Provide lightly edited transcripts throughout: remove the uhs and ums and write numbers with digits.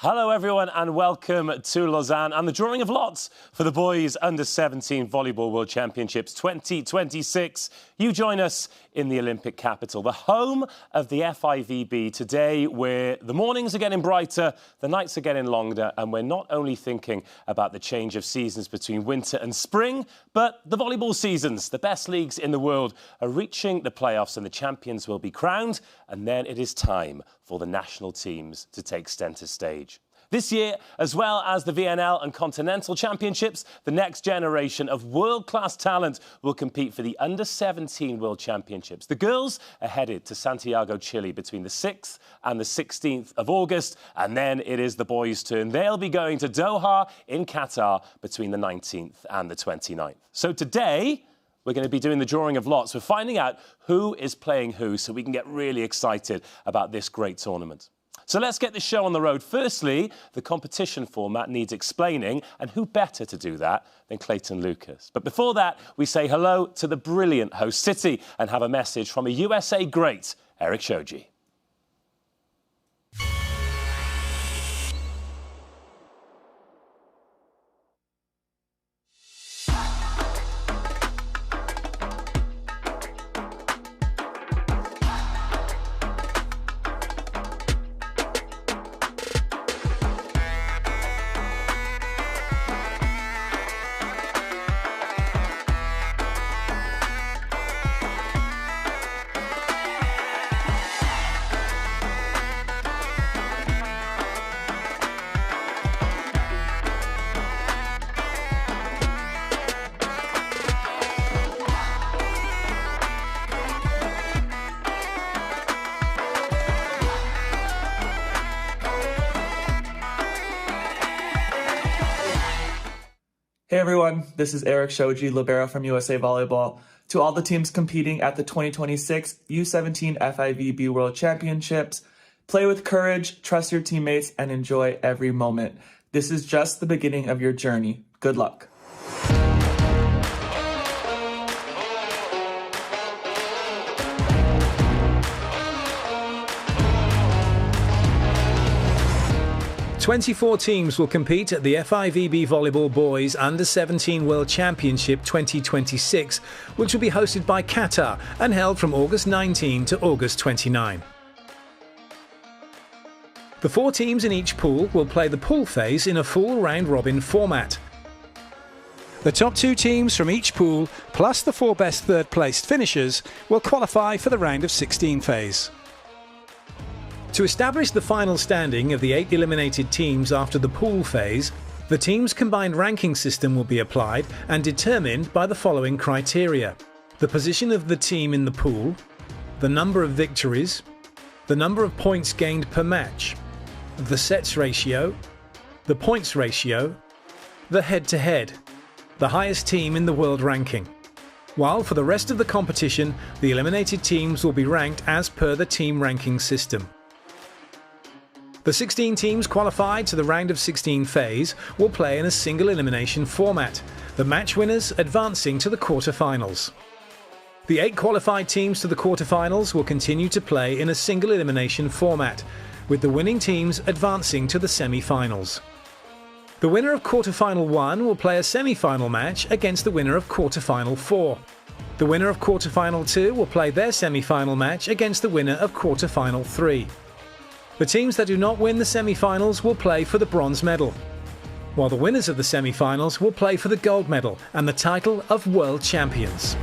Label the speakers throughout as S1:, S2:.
S1: Hello everyone and welcome to Lausanne and the drawing of lots for the boys under-17 Volleyball World Championships 2026. You join us in the Olympic capital, the home of the FIVB today, where the mornings are getting brighter, the nights are getting longer, and we're not only thinking about the change of seasons between winter and spring, but the volleyball seasons. The best leagues in the world are reaching the playoffs and the champions will be crowned, and then it is time for the national teams to take centre stage. This year, as well as the VNL and Continental Championships, the next generation of world-class talent will compete for the Under-17 World Championships. The girls are headed to Santiago, Chile between the 6th and the 16th of August, and then it is the boys' turn. They'll be going to Doha in Qatar between the 19th and the 29th. So today, we're going to be doing the drawing of lots. We're finding out who is playing who so we can get really excited about this great tournament. So let's get this show on the road. Firstly, the competition format needs explaining, and who better to do that than Clayton Lucas? But before that, we say hello to the brilliant host city and have a message from a USA great, Eric Shoji.
S2: Hey everyone, this is Eric Shoji, libero from USA Volleyball. To all the teams competing at the 2026 U17 FIVB World Championships, play with courage, trust your teammates, and enjoy every moment. This is just the beginning of your journey. Good luck.
S3: "24 teams will compete at the FIVB Volleyball Boys Under-17 World Championship 2026, which will be hosted by Qatar and held from August 19 to August 29. The 4 teams in each pool will play the pool phase in a full round-robin format. The top 2 teams from each pool, plus the 4 best third-placed finishers, will qualify for the round of 16 phase. To establish the final standing of the 8 eliminated teams after the pool phase, the team's combined ranking system will be applied and determined by the following criteria: the position of the team in the pool, the number of victories, the number of points gained per match, the sets ratio, the points ratio, the head-to-head, the highest team in the world ranking. While for the rest of the competition, the eliminated teams will be ranked as per the team ranking system. The 16 teams qualified to the round of 16 phase will play in a single elimination format, the match winners advancing to the quarter-finals. The 8 qualified teams to the quarter-finals will continue to play in a single elimination format, with the winning teams advancing to the semi-finals. The winner of quarter-final 1 will play a semi-final match against the winner of quarter-final 4. The winner of quarter-final 2 will play their semi-final match against the winner of quarter-final 3. The teams that do not win the semi-finals will play for the bronze medal, while the winners of the semi-finals will play for the gold medal and the title of world champions.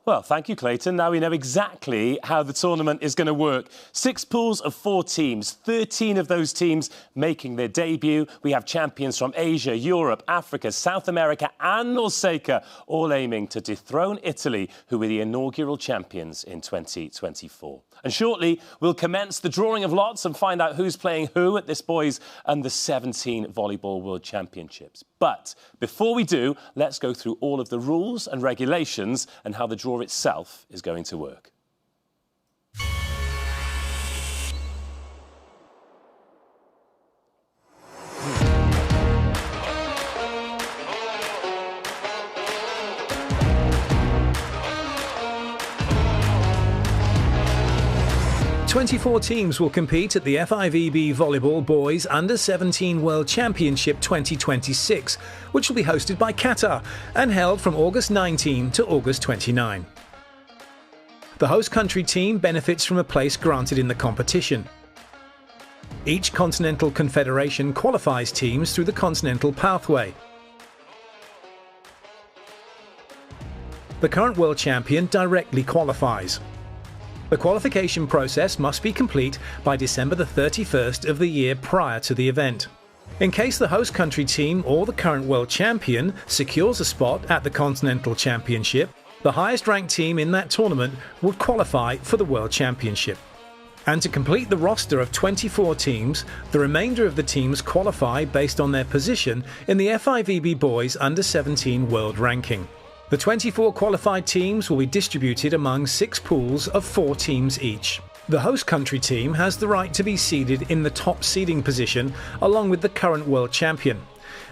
S1: Well, thank you, Clayton. Now we know exactly how the tournament is going to work. 6 pools of 4 teams, 13 of those teams making their debut. We have champions from Asia, Europe, Africa, South America and Norseca, all aiming to dethrone Italy, who were the inaugural champions in 2024. And shortly, we'll commence the drawing of lots and find out who's playing who at this boys' Under-17 Volleyball World Championships. But before we do, let's go through all of the rules and regulations and how the draw itself is going to work.
S3: 24 teams will compete at the FIVB Volleyball Boys Under-17 World Championship 2026, which will be hosted by Qatar and held from August 19 to August 29. The host country team benefits from a place granted in the competition. Each continental confederation qualifies teams through the continental pathway. The current world champion directly qualifies. The qualification process must be complete by December the 31st of the year prior to the event. In case the host country team or the current world champion secures a spot at the Continental Championship, the highest ranked team in that tournament would qualify for the World Championship. And to complete the roster of 24 teams, the remainder of the teams qualify based on their position in the FIVB Boys Under-17 World Ranking. The 24 qualified teams will be distributed among 6 pools of 4 teams each. The host country team has the right to be seeded in the top seeding position along with the current world champion,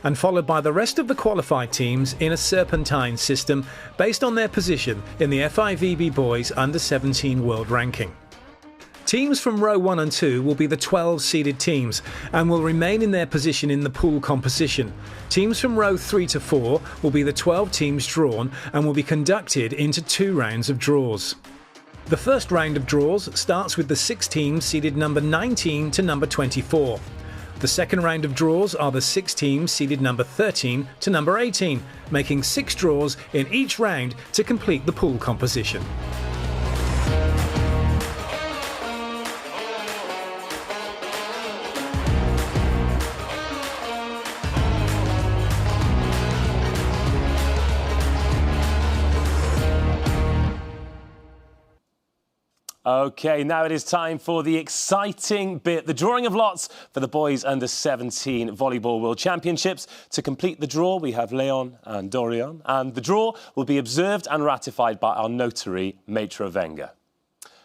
S3: and followed by the rest of the qualified teams in a serpentine system based on their position in the FIVB Boys Under-17 World Ranking. Teams from row 1 and 2 will be the 12 seeded teams and will remain in their position in the pool composition. Teams from row 3 to 4 will be the 12 teams drawn and will be conducted into 2 rounds of draws. The first round of draws starts with the 6 teams seeded number 19 to number 24. The second round of draws are the 6 teams seeded number 13 to number 18, making 6 draws in each round to complete the pool composition.
S1: OK, now it is time for the exciting bit, the drawing of lots for the Boys Under-17 Volleyball World Championships. To complete the draw, we have Leon and Dorian, and the draw will be observed and ratified by our notary, Maitre Wenger.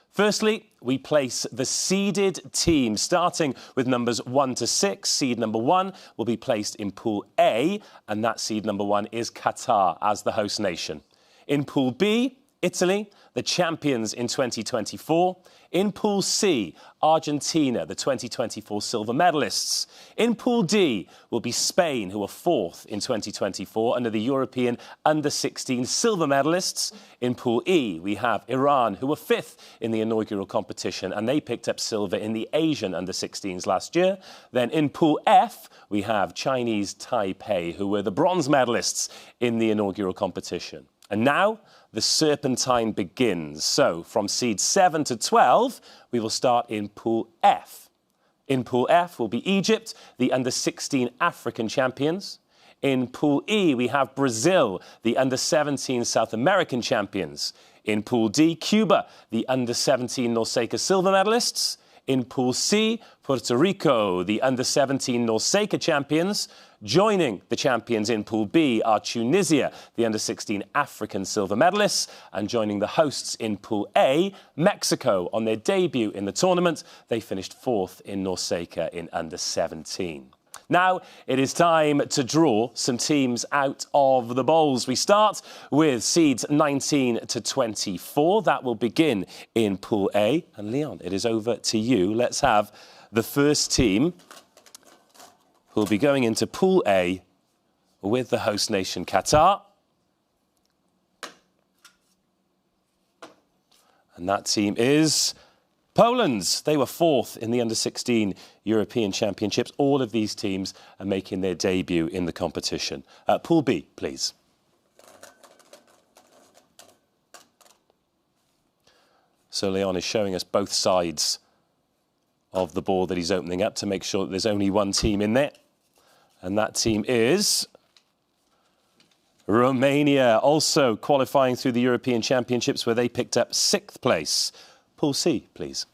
S1: Firstly, we place the seeded team, starting with numbers 1 to 6. Seed number 1 will be placed in Pool A, and that seed number 1 is Qatar as the host nation. In Pool B, Italy, the champions in 2024. In Pool C, Argentina, the 2024 silver medalists. In Pool D will be Spain, who are 4th in 2024 under the European Under-16 silver medalists. In Pool E, we have Iran, who were 5th in the inaugural competition, and they picked up silver in the Asian Under-16s last year. Then in Pool F, we have Chinese Taipei, who were the bronze medalists in the inaugural competition. And now, the serpentine begins. So, from seed 7 to 12, we will start in Pool F. In Pool F will be Egypt, the Under-16 African champions. In Pool E, we have Brazil, the Under-17 South American champions. In Pool D, Cuba, the Under-17 NORCECA silver medalists. In Pool C, Puerto Rico, the Under-17 NORCECA champions. Joining the champions in Pool B are Tunisia, the Under-16 African silver medalists, and joining the hosts in Pool A, Mexico. On their debut in the tournament, they finished 4th in NORCECA in Under-17. Now it is time to draw some teams out of the bowls. We start with seeds 19 to 24. That will begin in Pool A. And Leon, it is over to you. Let's have the first team, who will be going into Pool A with the host nation Qatar. And that team is Poland. They were 4th in the Under-16 European Championships. All of these teams are making their debut in the competition. Pool B, please. So Leon is showing us both sides of the ball that he's opening up to make sure that there's only one team in there. And that team is Romania, also qualifying through the European Championships, where they picked up 6th place. Pool C, please.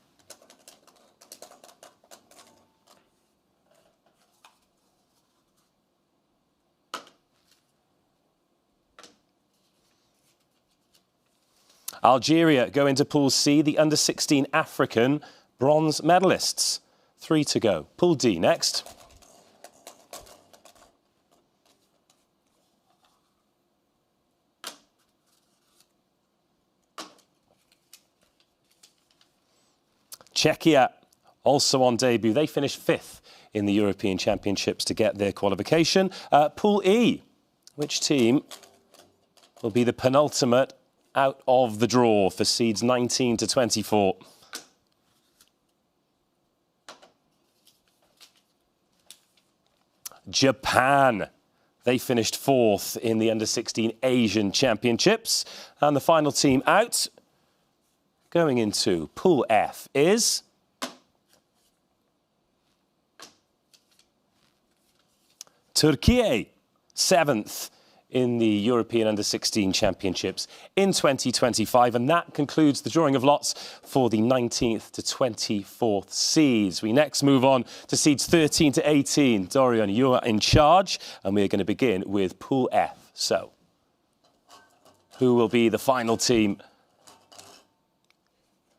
S1: Algeria go into Pool C, the Under-16 African bronze medalists. 3 to go. Pool D next. Czechia, also on debut. They finished 5th in the European Championships to get their qualification. Pool E, which team will be the penultimate out of the draw for seeds 19 to 24? Japan. They finished 4th in the Under-16 Asian Championships. And the final team out, going into Pool F, is Turkey, 7th in the European Under-16 Championships in 2025. And that concludes the drawing of lots for the 19th to 24th seeds. We next move on to seeds 13 to 18. Dorian, you are in charge, and we're going to begin with Pool F. So, who will be the final team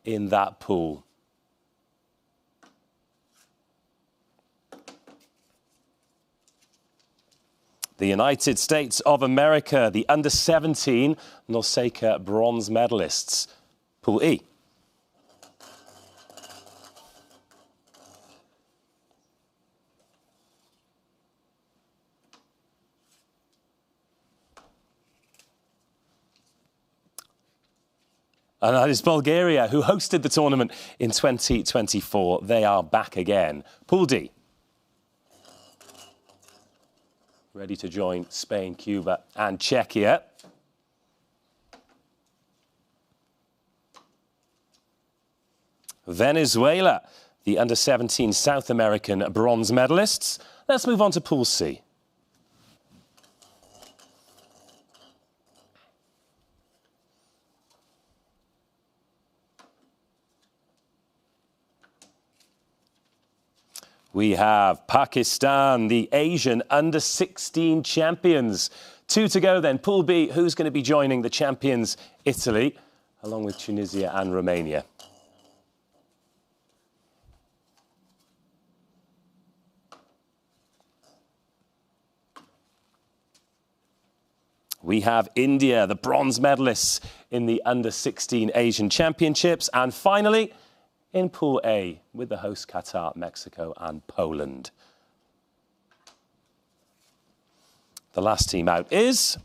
S1: in that pool? The United States of America, the Under-17 Noseka bronze medalists. Pool E. And that is Bulgaria, who hosted the tournament in 2024. They are back again. Pool D. Ready to join Spain, Cuba and Czechia. Venezuela, the Under-17 South American bronze medalists. Let's move on to Pool C. We have Pakistan, the Asian Under-16 champions. 2 to go then. Pool B, who's going to be joining the champions, Italy, along with Tunisia and Romania? We have India, the bronze medalists in the Under-16 Asian Championships. And finally, in Pool A, with the host Qatar, Mexico and Poland. The last team out is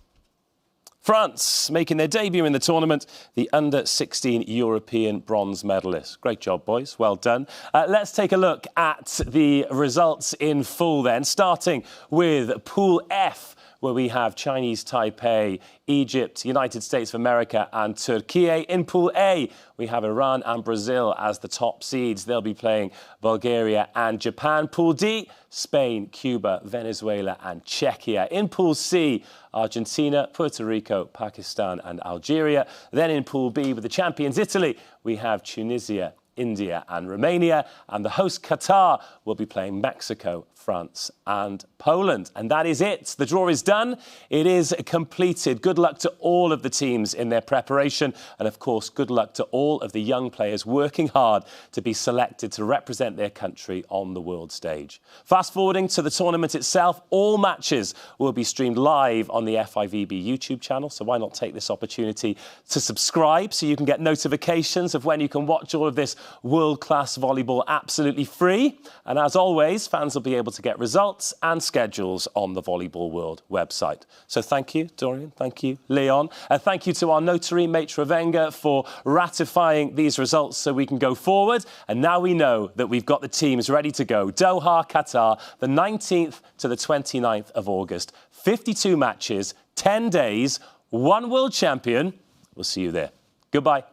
S1: France, making their debut in the tournament, the Under-16 European bronze medalists. Great job, boys. Well done. Let's take a look at the results in full then, starting with Pool F, where we have Chinese Taipei, Egypt, United States of America and Turkey. In Pool A, we have Iran and Brazil as the top seeds. They'll be playing Bulgaria and Japan. Pool D, Spain, Cuba, Venezuela and Czechia. In Pool C, Argentina, Puerto Rico, Pakistan and Algeria. Then in Pool B, with the champions Italy, we have Tunisia, India and Romania. And the host Qatar will be playing Mexico, France and Poland. And that is it. The draw is done. It is completed. Good luck to all of the teams in their preparation. And of course, good luck to all of the young players working hard to be selected to represent their country on the world stage. Fast forwarding to the tournament itself, all matches will be streamed live on the FIVB YouTube channel. So why not take this opportunity to subscribe so you can get notifications of when you can watch all of this world-class volleyball absolutely free. And as always, fans will be able to get results and schedules on the Volleyball World website. So thank you, Dorian. Thank you, Leon. Thank you to our notary, Maitre Wenger, for ratifying these results so we can go forward. And now we know that we've got the teams ready to go. Doha, Qatar, the 19th to the 29th of August. 52 matches, 10 days, 1 world champion. We'll see you there. Goodbye.